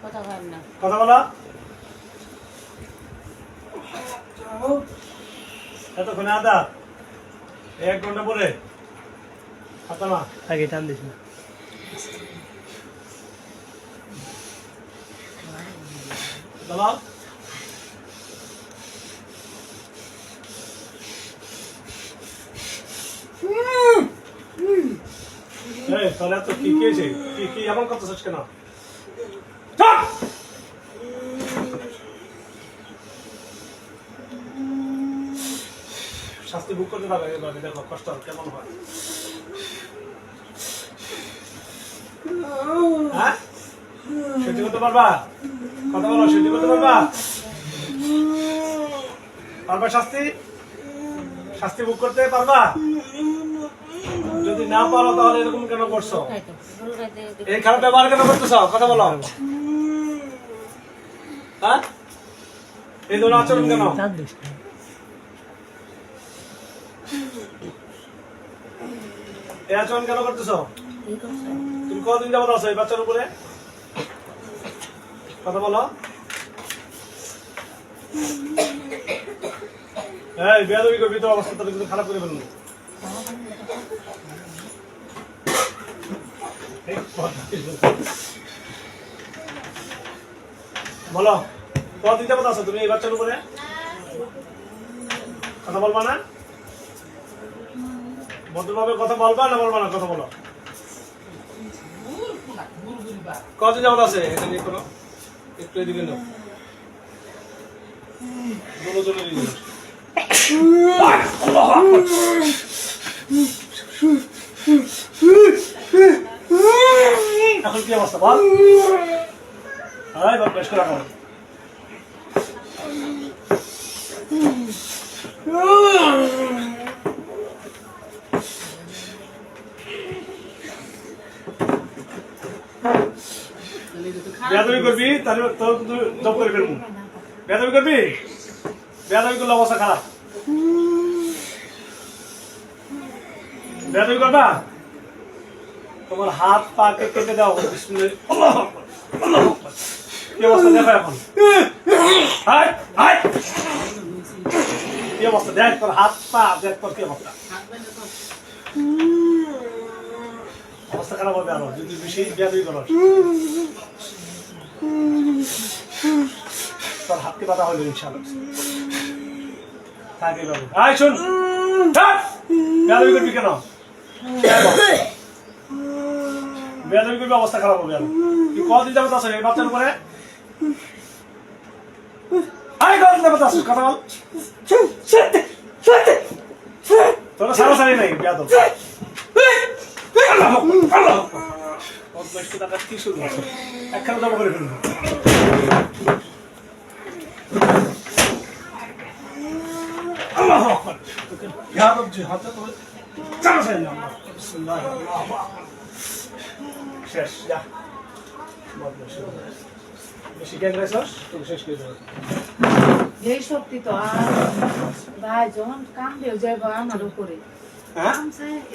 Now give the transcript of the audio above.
কথা বল না, কথা বলো। এতক্ষণে আদা 1 ঘন্টা পরে ফাতেমা আগে টান দিস না। দাও এই তাহলে তো কি হয়েছে? কি এমন করতেছিস কেন? শাস্তি বুক করতে পারবে এভাবে, দেখো কষ্ট কেমন হয়। হ্যাঁ সহ্য করতে পারবা? কথা বলো, সহ্য করতে পারবা? পারবা শাস্তি? শাস্তি বুক করতে পারবা? যদি না পারো তাহলে এরকম কেন করছো? এই খারাপ ব্যবহার কেন করতেছ? কথা বলো। হ্যাঁ এই ধরনের আচরণ কেন? টান দিস না। এই আচরণ কেন করতেছ? তুমি কতদিন যাবত আছো এই বাচ্চার উপরে? কথা বলো। এই বেয়াদবি করবি তো, অবস্থা তাহলে কিন্তু খারাপ করে ফেলবো। বলো কতদিন যাবত আছো তুমি এই বাচ্চার উপরে? কথা বলবা না? ভদ্রভাবে কথা বলবা না বলবা না? কথা বলো। কতদিন যাবত আছে এটা নিয়ে করো? একটু এদিকে নাও, দুজনে নিয়ে এখন কি অবস্থা বল? বেশ করে রাখো। বেয়াদবি করবি তাহলে তোর জব করে ফেলবো। বেয়াদবি করবি, বেয়াদবি করলে অবস্থা খারাপ। বেয়াদবি করবা? তোমার হাত পা কেটে দাও। কি অবস্থা দেখো এখন? কি অবস্থা দেখ তোর হাত পা, দেখ তোর কি অবস্থা। অবস্থা খারাপ হবে আরো যদি বেশি বেয়াদবি করো। তোর হাতকে পাতা হইল ইনশাআল্লাহ। থাকে বাবু। আয় শুন, বেয়াদবি করবি কেন? বেয়াদবি করবি অবস্থা খারাপ হবে আরো। তুই কতদিন যাবত আছো এই বাচ্চার উপরে? আয় কতদিন যাবত আছিস? কথা বল। তোরা সারাসারি নাই বেয়াদব। কি শুরু হচ্ছে? একখানে জমা করে ফেলবো। শেষ যা বেশি জ্ঞান রাখছস তোকে শেষ করে দেবো। এই শক্তি তো আর ভাই যখন কাম দিয়ে যাবো আমার উপরে। হ্যাঁ